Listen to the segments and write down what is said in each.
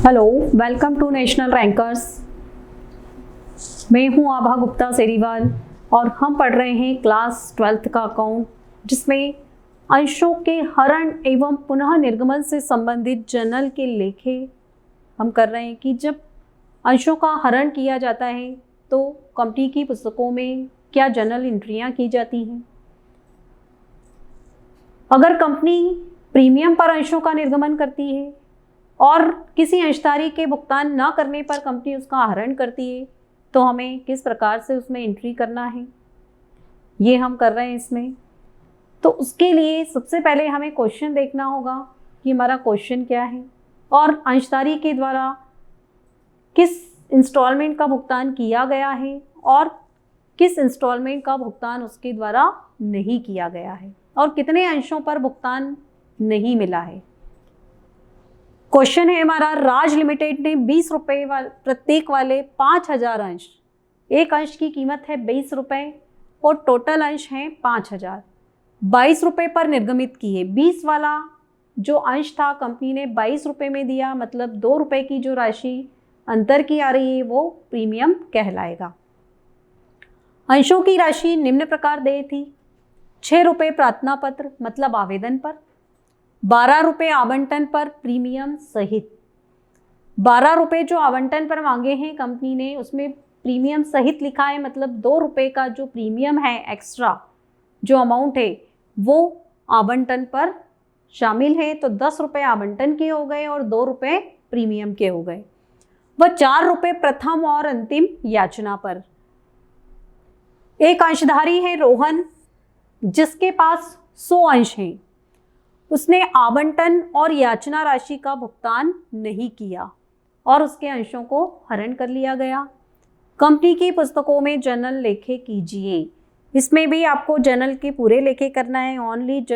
Hello, welcome to national rankers. मैं हूं आभा गुप्ता सेरीवाल और हम पढ़ रहे हैं क्लास 12th का अकाउंट, जिसमें अंशों के हरण एवं पुनः निर्गमन से संबंधित जर्नल के लेखे हम कर रहे हैं कि जब अंशों का हरण किया जाता है तो कंपनी की पुस्तकों में क्या जर्नल एंट्रियां की जाती हैं। अगर कंपनी प्रीमियम पर अंशों का निर्गमन करती है और किसी अंशधारी के भुगतान न करने पर कंपनी उसका हरण करती है तो हमें किस प्रकार से उसमें एंट्री करना है, ये हम कर रहे हैं इसमें। तो उसके लिए सबसे पहले हमें क्वेश्चन देखना होगा कि हमारा क्वेश्चन क्या है और अंशधारी के द्वारा किस इंस्टॉलमेंट का भुगतान किया गया है और किस इंस्टॉलमेंट का भुगतान उसके द्वारा नहीं किया गया है और कितने अंशों पर भुगतान नहीं मिला है। क्वेश्चन है हमारा, राज लिमिटेड ने 20 रुपये प्रत्येक वाले 5000 अंश, एक अंश की कीमत है 20 रुपये और टोटल अंश हैं 5000, 22 रुपये पर निर्गमित किए। 20 वाला जो अंश था कंपनी ने 22 रुपये में दिया, मतलब 2 रुपये की जो राशि अंतर की आ रही है वो प्रीमियम कहलाएगा। अंशों की राशि निम्न प्रकार दे थी: 6 रुपये प्रार्थना पत्र मतलब आवेदन पर, 12 रुपये आवंटन पर प्रीमियम सहित। 12 रुपये जो आवंटन पर मांगे हैं कंपनी ने, उसमें प्रीमियम सहित लिखा है, मतलब 2 रुपये का जो प्रीमियम है, एक्स्ट्रा जो अमाउंट है वो आवंटन पर शामिल है। तो 10 रुपये आवंटन के हो गए और 2 रुपये प्रीमियम के हो गए। वह 4 रुपये प्रथम और अंतिम याचना पर। एक अंशधारी है रोहन, जिसके पास 100 अंश हैं, उसने आवंटन और याचना राशि का भुगतान नहीं किया और उसके अंशों को हरण कर लिया गया। कंपनी की पुस्तकों में जर्नल लेखे कीजिए। इसमें भी आपको जर्नल के पूरे लेखे करना है, ओनली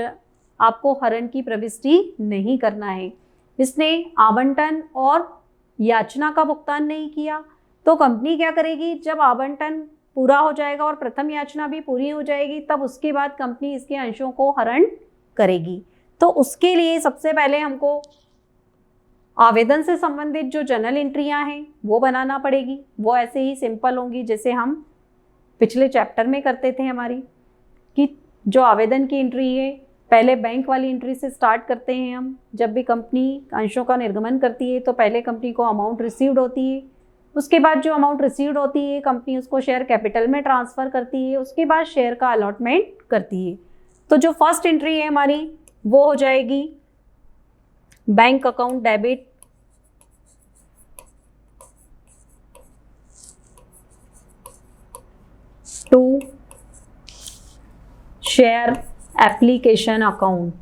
आपको हरण की प्रविष्टि नहीं करना है। इसने आवंटन और याचना का भुगतान नहीं किया तो कंपनी क्या करेगी, जब आवंटन पूरा हो जाएगा और प्रथम याचना भी पूरी हो जाएगी तब उसके बाद कंपनी इसके अंशों को हरण करेगी। तो उसके लिए सबसे पहले हमको आवेदन से संबंधित जो जर्नल एंट्रियां हैं वो बनाना पड़ेगी। वो ऐसे ही सिंपल होंगी जैसे हम पिछले चैप्टर में करते थे हमारी, कि जो आवेदन की एंट्री है पहले बैंक वाली एंट्री से स्टार्ट करते हैं हम। जब भी कंपनी अंशों का निर्गमन करती है तो पहले कंपनी को अमाउंट रिसीव्ड होती है, उसके बाद जो अमाउंट रिसीव्ड होती है कंपनी उसको शेयर कैपिटल में ट्रांसफ़र करती है, उसके बाद शेयर का अलॉटमेंट करती है। तो जो फर्स्ट एंट्री है हमारी वो हो जाएगी bank account debit to share application account.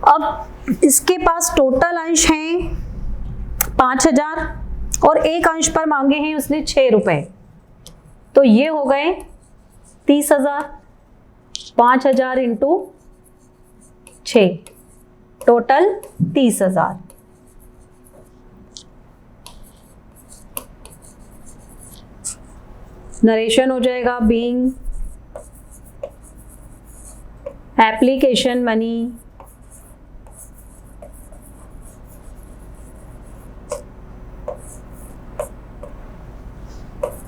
अब इसके पास टोटल अंश हैं 5000 और एक अंश पर मांगे हैं उसने 6 रुपये, तो ये हो गए 30,000। 5000 इंटू 6, टोटल 30,000। नरेशन हो जाएगा being application money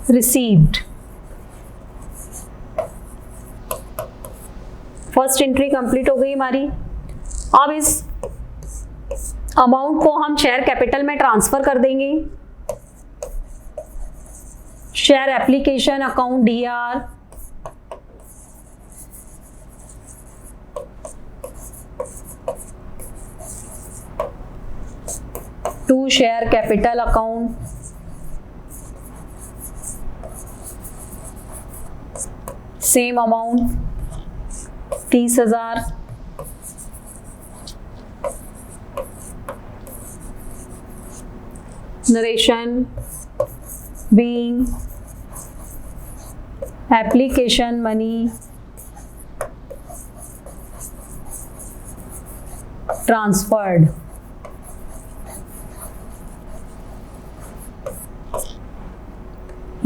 received. First entry complete हो गई हमारी। अब इस अमाउंट को हम शेयर कैपिटल में ट्रांसफर कर देंगे। Share application account DR to share capital account same amount 30,000। Narration being application money transferred.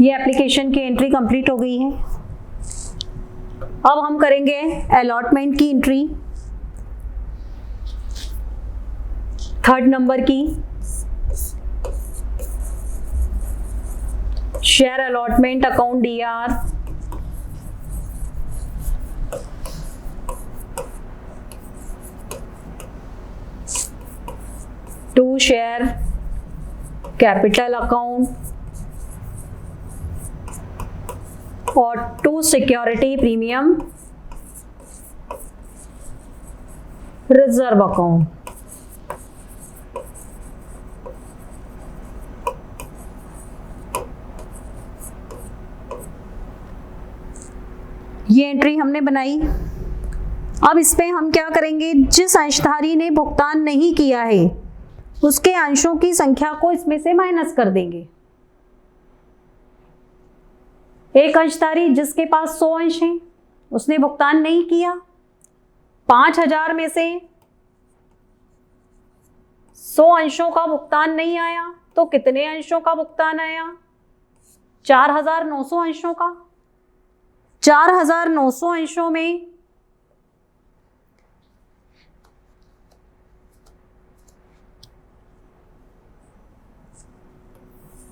ये एप्लीकेशन की एंट्री कंप्लीट हो गई है। अब हम करेंगे अलॉटमेंट की एंट्री, 3rd नंबर की। Share allotment account DR, to share capital account और 2 सिक्योरिटी प्रीमियम रिजर्व अकाउंट। ये एंट्री हमने बनाई। अब इस पे हम क्या करेंगे, जिस अंशधारी ने भुगतान नहीं किया है उसके अंशों की संख्या को इसमें से माइनस कर देंगे। एक अंशधारी जिसके पास 100 अंश हैं, उसने भुगतान नहीं किया, 5000 में से 100 अंशों का भुगतान नहीं आया, तो कितने अंशों का भुगतान आया? 4900 अंशों का। 4900 अंशों में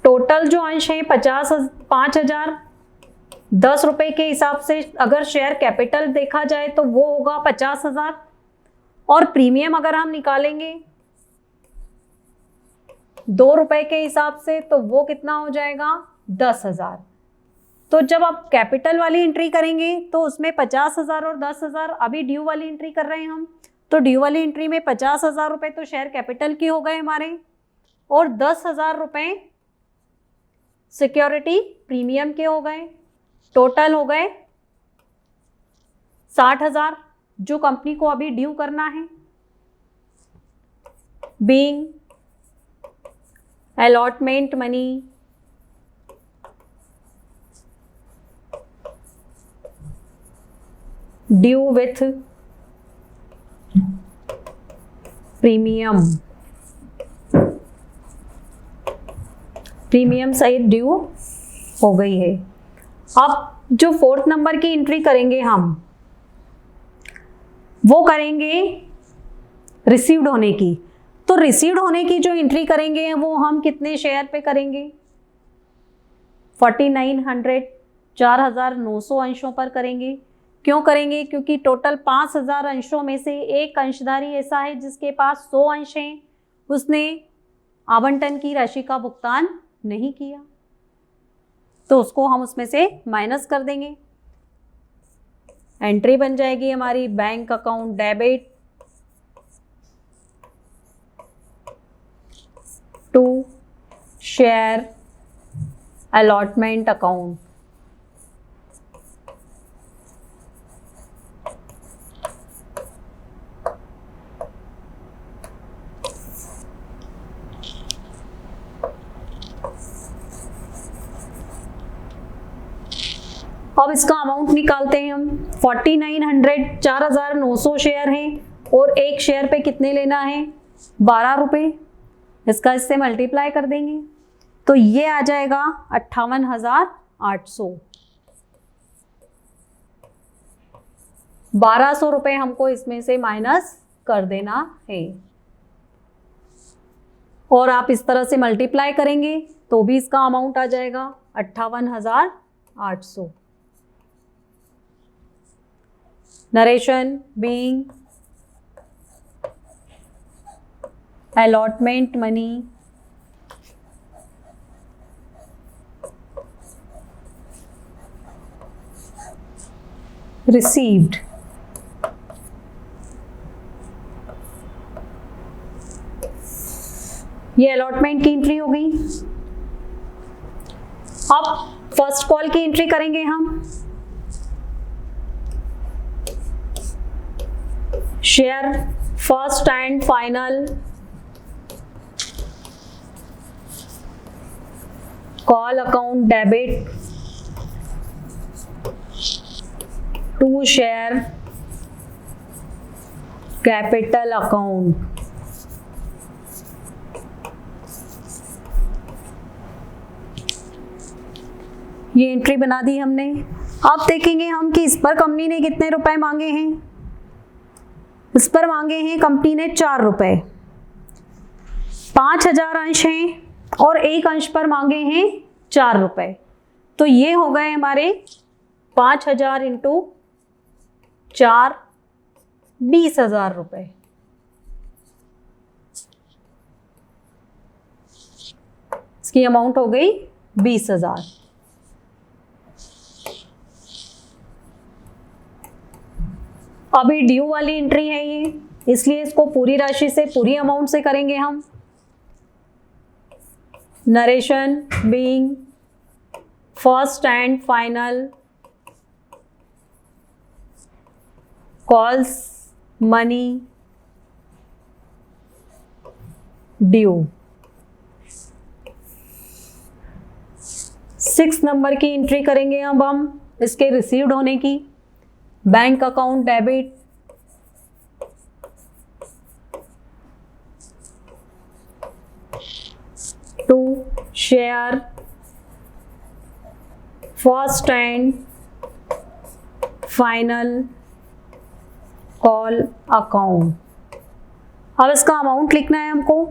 टोटल जो अंश है 5000, 10 रुपए के हिसाब से अगर शेयर कैपिटल देखा जाए तो वो होगा 50,000, और प्रीमियम अगर हम निकालेंगे 2 रुपए के हिसाब से तो वो कितना हो जाएगा? 10,000। तो जब आप कैपिटल वाली एंट्री करेंगे तो उसमें 50,000 और 10,000, अभी ड्यू वाली एंट्री कर रहे हैं हम, तो ड्यू वाली एंट्री में 50,000 रुपए तो शेयर कैपिटल के हो गए हमारे, और 10,000 रुपए सिक्योरिटी प्रीमियम के हो गए। टोटल हो गए 60,000 जो कंपनी को अभी ड्यू करना है। Being allotment money due with premium, premium सहित ड्यू हो गई है। अब जो 4th नंबर की एंट्री करेंगे हम, वो करेंगे रिसीव्ड होने की। तो रिसीव्ड होने की जो एंट्री करेंगे वो हम कितने शेयर पे करेंगे? 4900, 4900 अंशों पर करेंगे। क्यों करेंगे? क्योंकि टोटल 5000 अंशों में से एक अंशधारी ऐसा है जिसके पास 100 अंश हैं, उसने आवंटन की राशि का भुगतान नहीं किया, तो उसको हम उसमें से माइनस कर देंगे। एंट्री बन जाएगी हमारी bank account debit to share allotment account. अब इसका अमाउंट निकालते हैं हम। 4900, 4900 शेयर हैं और एक शेयर पे कितने लेना है? 12 रुपये। इसका इससे मल्टीप्लाई कर देंगे तो ये आ जाएगा 58,800। 1200 रुपये हमको इसमें से माइनस कर देना है, और आप इस तरह से मल्टीप्लाई करेंगे तो भी इसका अमाउंट आ जाएगा 58,800। Narration being allotment money received, ये अलॉटमेंट की एंट्री हो गई। अब फर्स्ट कॉल की एंट्री करेंगे हम। Share first and final call account debit to share capital account. ये एंट्री बना दी हमने। अब देखेंगे हम कि इस पर कंपनी ने कितने रुपए मांगे हैं। इस पर मांगे हैं कंपनी ने 4 रुपए, 5000 अंश हैं और एक अंश पर मांगे हैं 4 रुपए। तो ये हो गए हमारे 5000 इंटू 4, 20,000 रुपए। इसकी अमाउंट हो गई 20,000। अभी ड्यू वाली एंट्री है ये, इसलिए इसको पूरी राशि से, पूरी अमाउंट से करेंगे हम। Narration being first and final calls money due. 6 number की एंट्री करेंगे अब हम इसके रिसीव्ड होने की। Bank account debit to share first and final call account. अब इसका अमाउंट लिखना है हमको।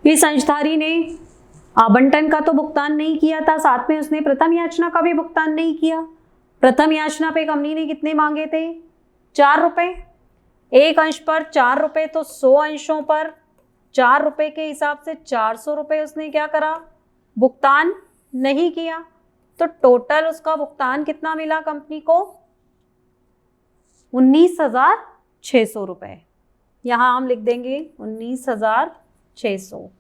इस अंशधारी ने आवंटन का तो भुगतान नहीं किया था, साथ में उसने प्रथम याचना का भी भुगतान नहीं किया। प्रथम याचना पे कंपनी ने कितने मांगे थे? 4 रुपए। एक अंश पर 4 रुपए, तो 100 अंशों पर 4 रुपए के हिसाब से 400 रुपए उसने क्या करा? भुगतान नहीं किया। तो टोटल उसका भुगतान कितना मिला कंपनी को? 19,600 रुपए। यहाँ हम लिख देंगे 19,600।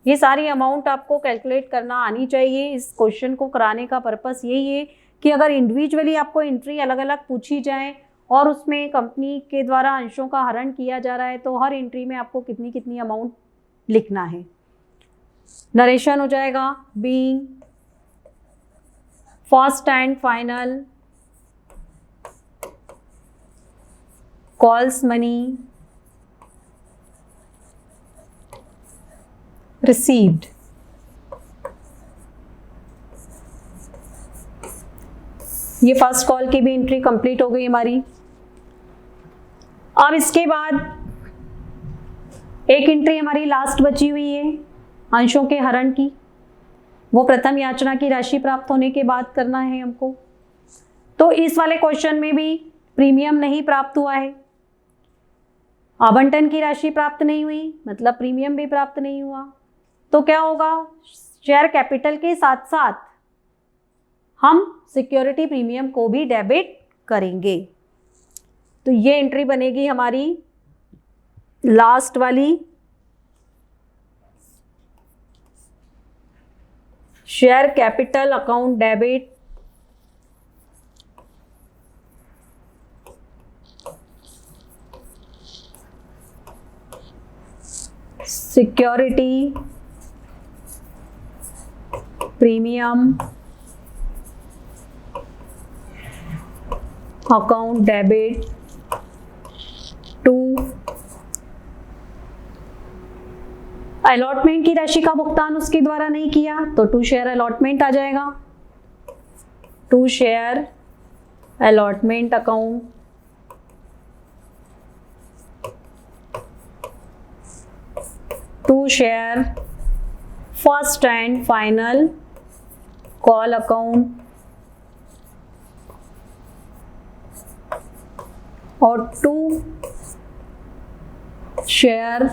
ये सारी अमाउंट आपको कैलकुलेट करना आनी चाहिए। इस क्वेश्चन को कराने का पर्पस यही है कि अगर इंडिविजुअली आपको एंट्री अलग अलग पूछी जाए और उसमें कंपनी के द्वारा अंशों का हरण किया जा रहा है, तो हर एंट्री में आपको कितनी कितनी अमाउंट लिखना है। नरेशन हो जाएगा being first and final calls money received. ये फर्स्ट कॉल की भी एंट्री कंप्लीट हो गई हमारी। अब इसके बाद एक एंट्री हमारी लास्ट बची हुई है अंशों के हरण की। वो प्रथम याचना की राशि प्राप्त होने के बाद करना है हमको। तो इस वाले क्वेश्चन में भी प्रीमियम नहीं प्राप्त हुआ है, आवंटन की राशि प्राप्त नहीं हुई, मतलब प्रीमियम भी प्राप्त नहीं हुआ। तो क्या होगा? शेयर कैपिटल के साथ साथ हम सिक्योरिटी प्रीमियम को भी डेबिट करेंगे। तो ये एंट्री बनेगी हमारी लास्ट वाली, share capital account debit security premium account debit to allotment की राशि का भुगतान उसके द्वारा नहीं किया, तो टू शेयर अलॉटमेंट आ जाएगा। To share allotment account to share first and final call account और टू शेयर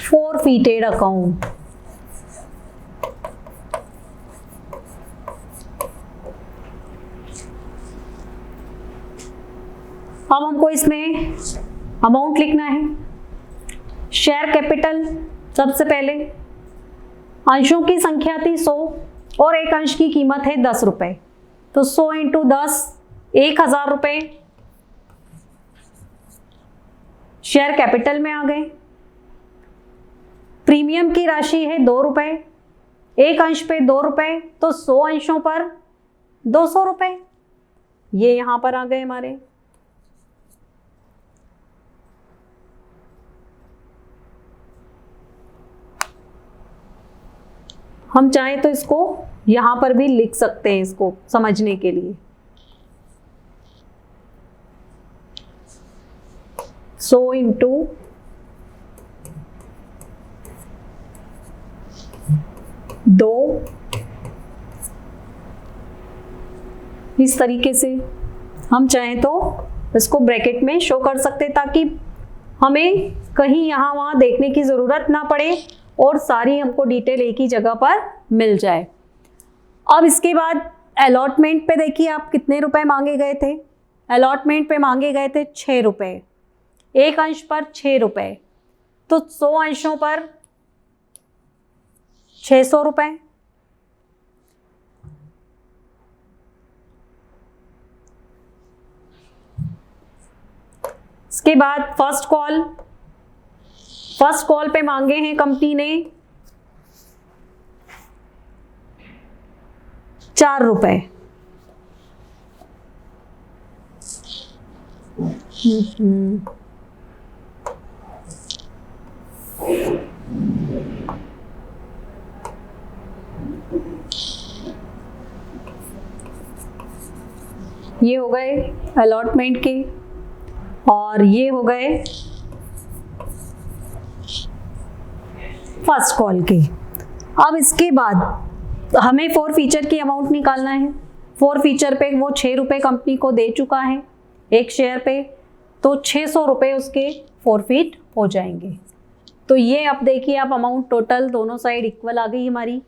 forfeited अकाउंट। अब हमको इसमें अमाउंट लिखना है। शेयर कैपिटल सबसे पहले, अंशों की संख्या थी 100 और एक अंश की कीमत है 10 रुपए, तो 100 इंटू 10 1000 रुपए शेयर कैपिटल में आ गए। प्रीमियम की राशि है 2 रुपए, एक अंश पे 2 रुपए, तो 100 अंशों पर 200 रुपए, ये यहां पर आ गए हमारे। हम चाहें तो इसको यहाँ पर भी लिख सकते हैं इसको समझने के लिए। सो इंटू दो, इस तरीके से हम चाहें तो इसको ब्रैकेट में शो कर सकते ताकि हमें कहीं यहाँ वहाँ देखने की ज़रूरत ना पड़े और सारी हमको डिटेल एक ही जगह पर मिल जाए। अब इसके बाद अलॉटमेंट पे देखिए आप कितने रुपए मांगे गए थे। अलॉटमेंट पे मांगे गए थे 6 रुपये, एक अंश पर 6 रुपये, तो 100 अंशों पर 600 रुपये। इसके बाद फर्स्ट कॉल पे मांगे हैं कंपनी ने 4 रुपये। ये हो गए अलॉटमेंट के और ये हो गए फर्स्ट कॉल के। अब इसके बाद हमें फोर फीचर की अमाउंट निकालना है। फोर फीचर पे वो 6 रुपये कंपनी को दे चुका है एक शेयर पे, तो 600 रुपये उसके फॉरफिट हो जाएंगे। तो ये अब देखिए आप अमाउंट टोटल दोनों साइड इक्वल आ गई हमारी।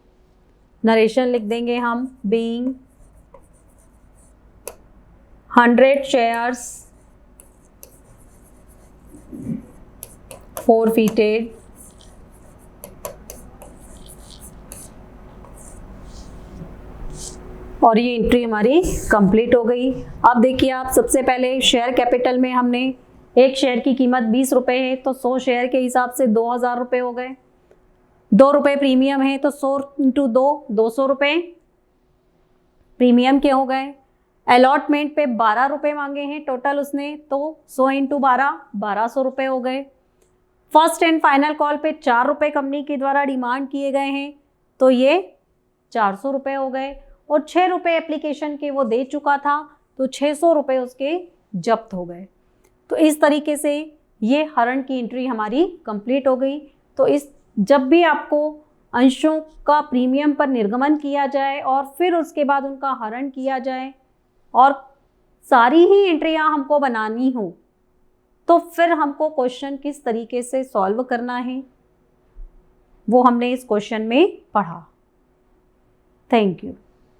नरेशन लिख देंगे हम, बीइंग 100 शेयर्स forfeited और ये एंट्री हमारी कंप्लीट हो गई। अब देखिए आप सबसे पहले शेयर कैपिटल में हमने एक शेयर की कीमत 20 रुपये है तो 100 शेयर के हिसाब से 2000 रुपये हो गए। 2 रुपये प्रीमियम है तो 100 इंटू 200 रुपये प्रीमियम के हो गए। अलॉटमेंट पे 12 रुपये मांगे हैं टोटल उसने, तो 100 इंटू 1200 रुपये हो गए। फर्स्ट एंड फाइनल कॉल पे 4 रुपये कंपनी के द्वारा डिमांड किए गए हैं तो ये 400 रुपये हो गए और 6 रुपये एप्लीकेशन के वो दे चुका था तो 600 रुपये उसके जब्त हो गए। तो इस तरीके से ये हरण की एंट्री हमारी कंप्लीट हो गई। तो इस जब भी आपको अंशों का प्रीमियम पर निर्गमन किया जाए और फिर उसके बाद उनका हरण किया जाए और सारी ही एंट्रियां हमको बनानी हो तो फिर हमको क्वेश्चन किस तरीके से सॉल्व करना है वो हमने इस क्वेश्चन में पढ़ा। Thank you.